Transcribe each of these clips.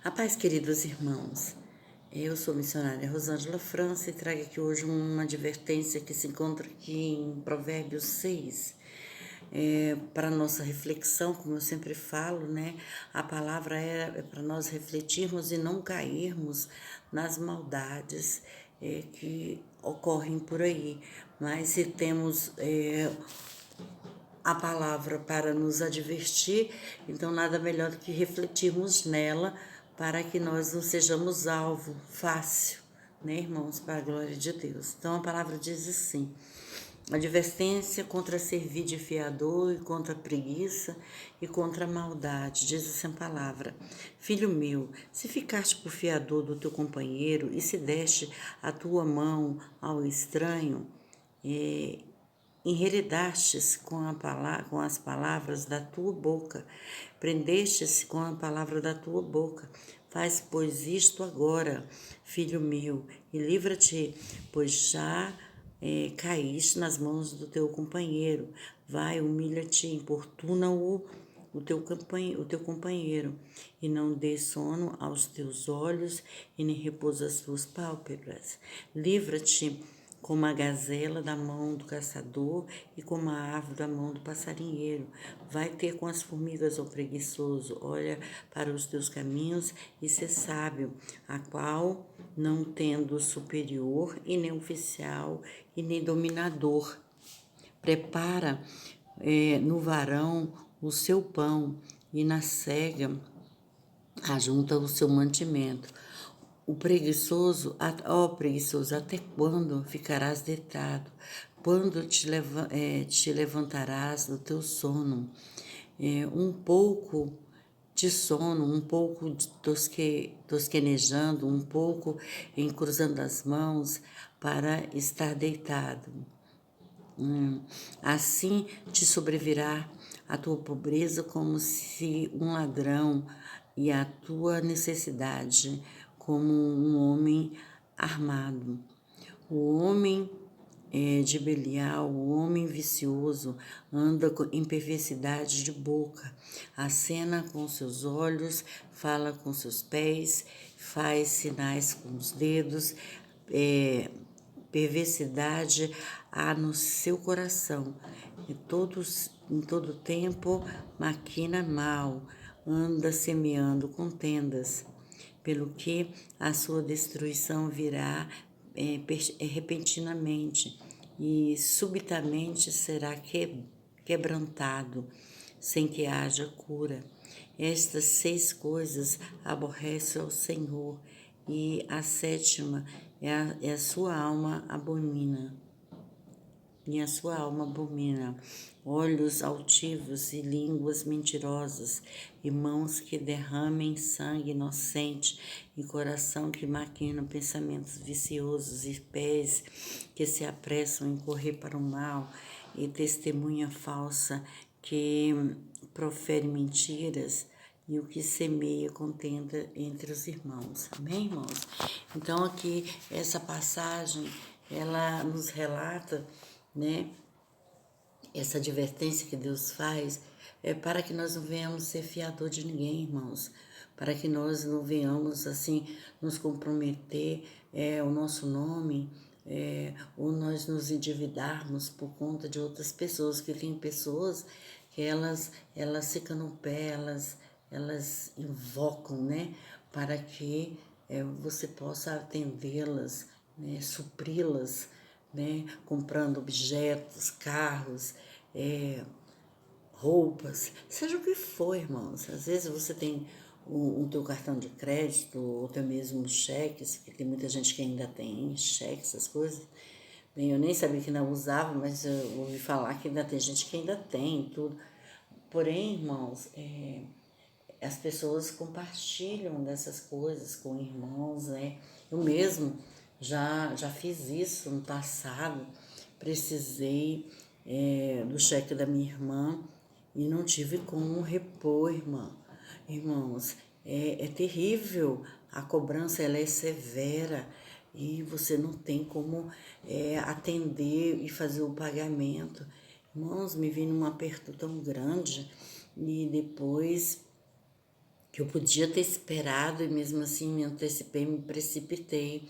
A paz, queridos irmãos. Eu sou missionária Rosângela França e trago aqui hoje uma advertência que se encontra aqui em Provérbios 6. Para nossa reflexão, como eu sempre falo, né? A palavra é para nós refletirmos e não cairmos nas maldades que ocorrem por aí. Mas se temos a palavra para nos advertir, então nada melhor do que refletirmos nela para que nós não sejamos alvo fácil, né, irmãos, para a glória de Deus. Então a palavra diz assim: advertência contra servir de fiador e contra a preguiça e contra a maldade, diz assim a palavra. Filho meu, se ficaste por fiador do teu companheiro e se deste a tua mão ao estranho, enreredastes com as palavras da tua boca, prendestes com a palavra da tua boca. Faz, pois, isto agora, filho meu, e livra-te, pois já caíste nas mãos do teu companheiro. Vai, humilha-te, importuna-o, o teu companheiro, e não dê sono aos teus olhos, e nem repousa as tuas pálpebras. Livra-te como a gazela da mão do caçador e como a árvore da mão do passarinheiro. Vai ter com as formigas, ó preguiçoso, olha para os teus caminhos e ser sábio, a qual, não tendo superior e nem oficial e nem dominador, prepara no varão o seu pão e na cega ajunta o seu mantimento. O preguiçoso, ó preguiçoso, até quando ficarás deitado? Quando te levantarás do teu sono? Um pouco de sono, um pouco de tosquenejando, um pouco cruzando as mãos para estar deitado. Assim te sobrevirá a tua pobreza como se um ladrão e a tua necessidade como um homem armado. O homem de Belial, o homem vicioso, anda em perversidade de boca, acena com seus olhos, fala com seus pés, faz sinais com os dedos, perversidade há no seu coração. Em todo tempo maquina mal, anda semeando contendas, pelo que a sua destruição virá repentinamente e subitamente será quebrantado, sem que haja cura. Estas 6 coisas aborrece ao Senhor, e a sétima é a sua alma abomina. E a sua alma abomina olhos altivos e línguas mentirosas, e mãos que derramem sangue inocente, e coração que maquina pensamentos viciosos, e pés que se apressam em correr para o mal, e testemunha falsa que profere mentiras, e o que semeia contenda entre os irmãos. Amém, irmãos? Então aqui essa passagem, ela nos relata, né, essa advertência que Deus faz é para que nós não venhamos ser fiador de ninguém, irmãos, para que nós não venhamos assim nos comprometer o nosso nome, ou nós nos endividarmos por conta de outras pessoas, que tem pessoas que elas ficam no pé, elas invocam, né, para que você possa atendê-las, né, supri-las, né, comprando objetos, carros, roupas, seja o que for, irmãos. Às vezes você tem um teu cartão de crédito, ou até mesmo cheques, que tem muita gente que ainda tem cheques, essas coisas. Bem, eu nem sabia que ainda usava, mas eu ouvi falar que ainda tem gente que ainda tem tudo. Porém, irmãos, as pessoas compartilham dessas coisas com irmãos, né? Eu mesmo já fiz isso no passado, precisei do cheque da minha irmã e não tive como repor, irmã. Irmãos, é terrível, a cobrança ela é severa e você não tem como atender e fazer o pagamento. Irmãos, me vi num aperto tão grande e depois que eu podia ter esperado e mesmo assim me antecipei, me precipitei.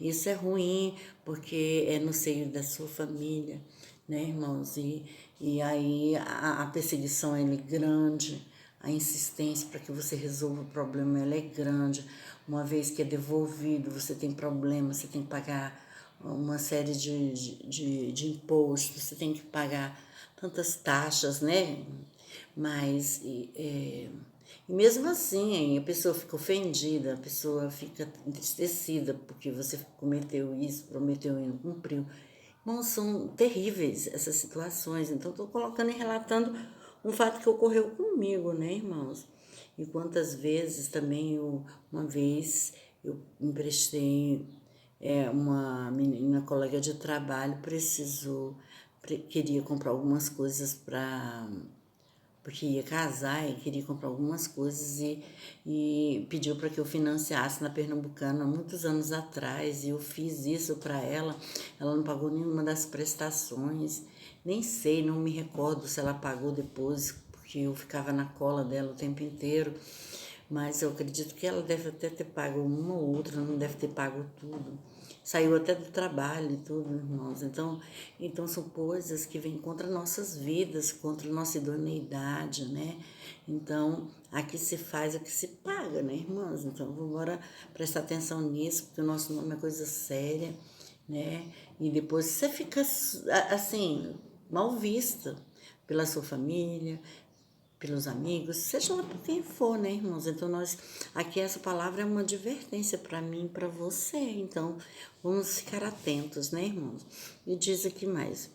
Isso é ruim porque é no seio da sua família, né, irmãos? E aí a perseguição ela é grande, a insistência para que você resolva o problema ela é grande. Uma vez que é devolvido, você tem problema, você tem que pagar uma série de impostos, você tem que pagar tantas taxas, né? Mas e mesmo assim, a pessoa fica ofendida, a pessoa fica entristecida porque você cometeu isso, prometeu e não cumpriu. Bom, são terríveis essas situações. Então, estou colocando e relatando um fato que ocorreu comigo, né, irmãos? E quantas vezes também, uma vez, eu emprestei uma menina, colega de trabalho, queria comprar algumas coisas porque ia casar e queria comprar algumas coisas e pediu para que eu financiasse na Pernambucana muitos anos atrás e eu fiz isso para ela. Ela não pagou nenhuma das prestações, nem sei, não me recordo se ela pagou depois, porque eu ficava na cola dela o tempo inteiro. Mas eu acredito que ela deve até ter pago uma ou outra, não deve ter pago tudo. Saiu até do trabalho e tudo, irmãos. Então são coisas que vêm contra nossas vidas, contra a nossa idoneidade, né? Então, aqui se faz, aqui se paga, né, irmãos? Então, vamos agora prestar atenção nisso, porque o nosso nome é coisa séria, né? E depois você fica, assim, mal vista pela sua família, pelos amigos, seja lá por quem for, né, irmãos? Então, aqui essa palavra é uma advertência para mim e para você. Então, vamos ficar atentos, né, irmãos? E diz aqui mais.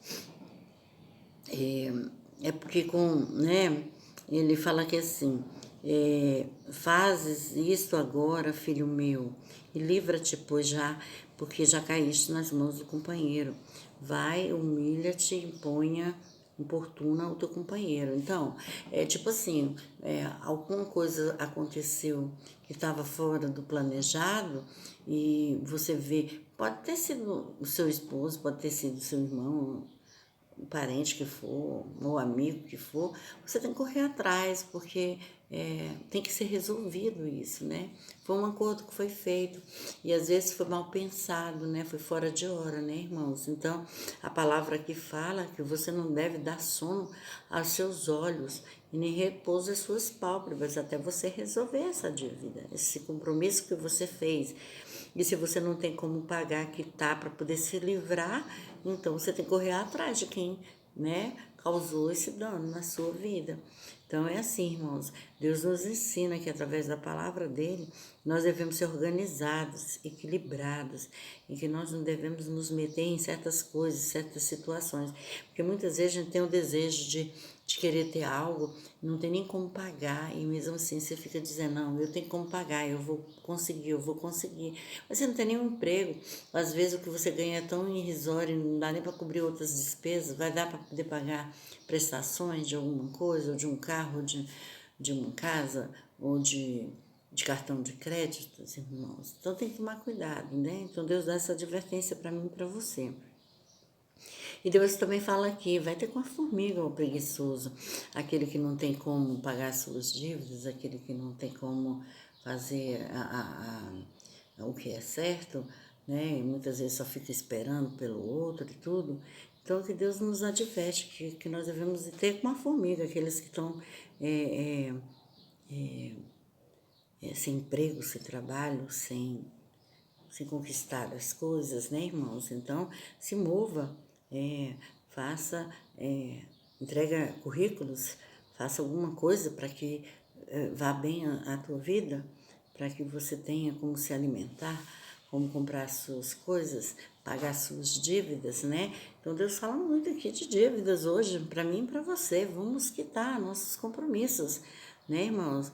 É porque né, ele fala que assim, fazes isto agora, filho meu, e livra-te, pois porque já caíste nas mãos do companheiro. Vai, humilha-te e imponha importuna o teu companheiro. Então, é tipo assim, alguma coisa aconteceu que estava fora do planejado e você vê, pode ter sido o seu esposo, pode ter sido o seu irmão, um parente que for, ou amigo que for, você tem que correr atrás, porque tem que ser resolvido isso, né? Foi um acordo que foi feito e às vezes foi mal pensado, né? Foi fora de hora, né, irmãos? Então, a palavra aqui fala que você não deve dar sono aos seus olhos e nem repouso às suas pálpebras até você resolver essa dívida, esse compromisso que você fez. E se você não tem como pagar, quitar para poder se livrar, então você tem que correr atrás de quem, né, causou esse dano na sua vida. Então é assim, irmãos, Deus nos ensina que através da palavra dele, nós devemos ser organizados, equilibrados, e que nós não devemos nos meter em certas coisas, certas situações, porque muitas vezes a gente tem o desejo de querer ter algo, não tem nem como pagar, e mesmo assim você fica dizendo, não, eu tenho como pagar, eu vou conseguir. Mas você não tem nenhum emprego, às vezes o que você ganha é tão irrisório, não dá nem para cobrir outras despesas, vai dar para poder pagar prestações de alguma coisa, ou de um carro, de uma casa, ou de cartão de crédito, irmãos. Então tem que tomar cuidado, né? Então Deus dá essa advertência para mim e para você. E Deus também fala aqui, vai ter com a formiga o preguiçoso, aquele que não tem como pagar suas dívidas, aquele que não tem como fazer o que é certo, né? E muitas vezes só fica esperando pelo outro e tudo. Então, que Deus nos adverte que nós devemos ter com a formiga, aqueles que estão sem emprego, sem trabalho, sem conquistar as coisas, né, irmãos? Então, se mova, faça, entrega currículos, faça alguma coisa para que vá bem a tua vida, para que você tenha como se alimentar, como comprar as suas coisas, pagar as suas dívidas, né? Então, Deus fala muito aqui de dívidas hoje, para mim e para você. Vamos quitar nossos compromissos, né, irmãos?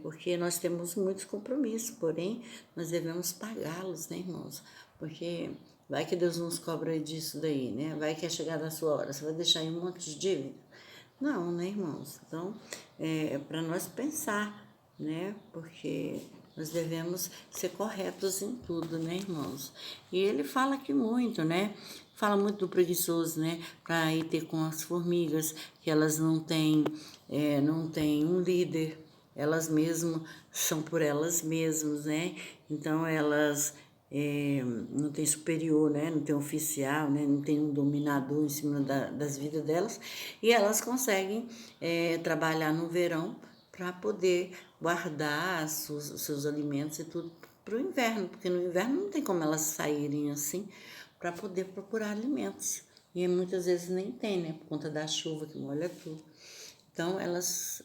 Porque nós temos muitos compromissos, porém, nós devemos pagá-los, né, irmãos? Porque vai que Deus nos cobra disso daí, né? Vai que é chegada a sua hora, você vai deixar aí um monte de dívida? Não, né, irmãos? Então, é para nós pensar, né? Porque nós devemos ser corretos em tudo, né, irmãos? E ele fala aqui muito, né? Fala muito do preguiçoso, né? Para ir ter com as formigas, que elas não têm um líder, elas mesmas são por elas mesmas, né? Então elas não tem superior, né? Não tem oficial, né? Não tem um dominador em cima das vidas delas, e elas conseguem trabalhar no verão para poder guardar os seus alimentos e tudo para o inverno, porque no inverno não tem como elas saírem assim para poder procurar alimentos. E muitas vezes nem tem, né? Por conta da chuva que molha tudo. Então, elas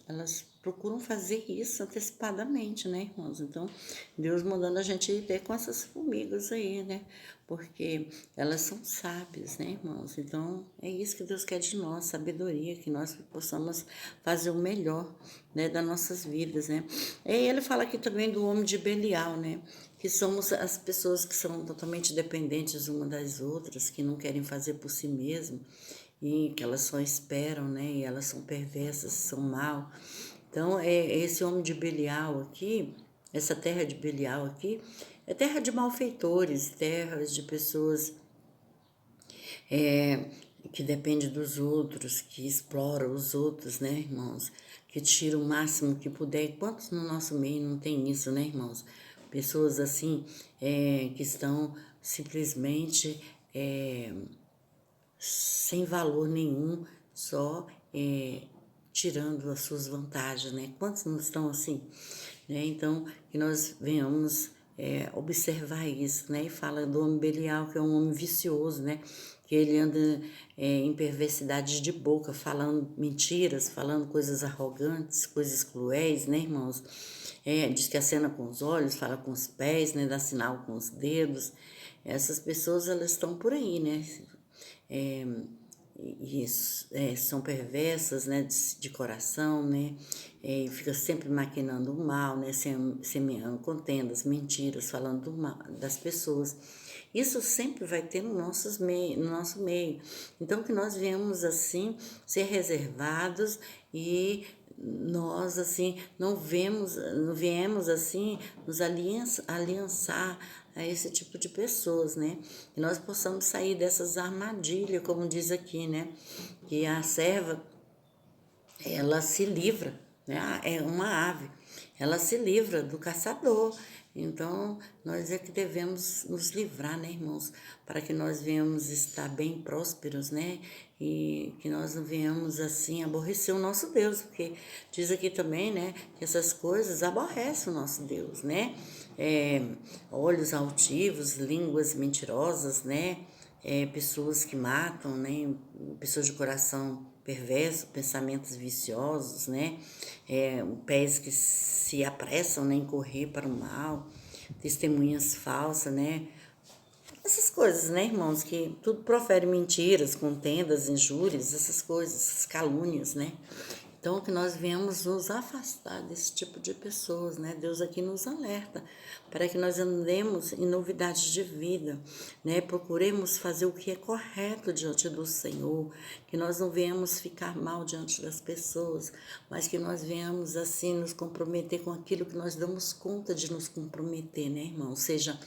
procuram fazer isso antecipadamente, né, irmãos? Então, Deus mandando a gente ir com essas formigas aí, né? Porque elas são sábias, né, irmãos? Então, é isso que Deus quer de nós, sabedoria, que nós possamos fazer o melhor, né, das nossas vidas, né? E ele fala aqui também do homem de Belial, né? Que somos as pessoas que são totalmente dependentes uma das outras, que não querem fazer por si mesmo, e que elas só esperam, né? E elas são perversas, são mal. Então, esse homem de Belial aqui, essa terra de Belial aqui, é terra de malfeitores, terras de pessoas que dependem dos outros, que exploram os outros, né, irmãos? Que tiram o máximo que puder. E quantos no nosso meio não tem isso, né, irmãos? Pessoas assim, que estão simplesmente sem valor nenhum, só tirando as suas vantagens, né? Quantos não estão assim? Né? Então, que nós venhamos observar isso, né? E fala do homem Belial, que é um homem vicioso, né? Que ele anda em perversidade de boca, falando mentiras, falando coisas arrogantes, coisas cruéis, né, irmãos? Diz que acena com os olhos, fala com os pés, né? Dá sinal com os dedos. Essas pessoas, elas estão por aí, né? São perversas, né, de coração, né, fica sempre maquinando o mal, né, semeando contendas, mentiras, falando do mal das pessoas. Isso sempre vai ter no nosso meio. Então, que nós viemos assim ser reservados e nós assim não viemos assim nos aliançar a esse tipo de pessoas, né? Que nós possamos sair dessas armadilhas, como diz aqui, né? Que a serva, ela se livra, né? É uma ave, ela se livra do caçador. Então, nós é que devemos nos livrar, né, irmãos? Para que nós venhamos estar bem prósperos, né? E que nós não venhamos, assim, aborrecer o nosso Deus, porque diz aqui também, né, que essas coisas aborrecem o nosso Deus, né? Olhos altivos, línguas mentirosas, né? Pessoas que matam, né? Pessoas de coração perverso, pensamentos viciosos, né? Pés que se apressam, né, em correr para o mal, testemunhas falsas, né? Essas coisas, né, irmãos, que tudo profere mentiras, contendas, injúrias, essas coisas, essas calúnias, né? Então, que nós venhamos nos afastar desse tipo de pessoas, né? Deus aqui nos alerta para que nós andemos em novidades de vida, né? Procuremos fazer o que é correto diante do Senhor, que nós não venhamos ficar mal diante das pessoas, mas que nós venhamos, assim, nos comprometer com aquilo que nós damos conta de nos comprometer, né, irmão? Seja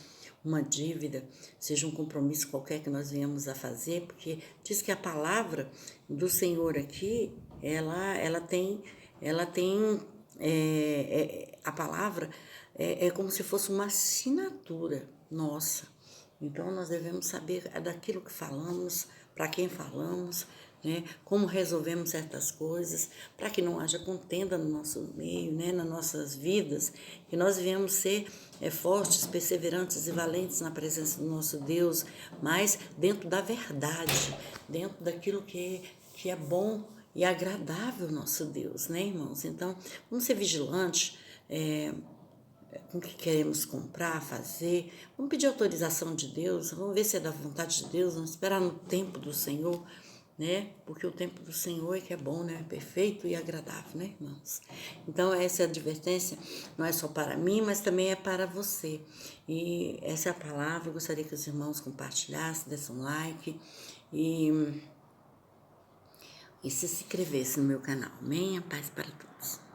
uma dívida, seja um compromisso qualquer que nós venhamos a fazer, porque diz que a palavra do Senhor aqui, ela tem a palavra é como se fosse uma assinatura nossa. Então, nós devemos saber daquilo que falamos, para quem falamos, né? Como resolvemos certas coisas, para que não haja contenda no nosso meio, né? Nas nossas vidas, que nós venhamos ser fortes, perseverantes e valentes na presença do nosso Deus, mas dentro da verdade, dentro daquilo que é bom e agradável ao nosso Deus, né, irmãos? Então, vamos ser vigilantes, com o que queremos comprar, fazer. Vamos pedir autorização de Deus, vamos ver se é da vontade de Deus, vamos esperar no tempo do Senhor, né? Porque o tempo do Senhor é que é bom, né? Perfeito e agradável, né, irmãos? Então, essa advertência não é só para mim, mas também é para você. E essa é a palavra, eu gostaria que os irmãos compartilhassem, dessem um like e se inscrevessem no meu canal. Amém? A paz para todos.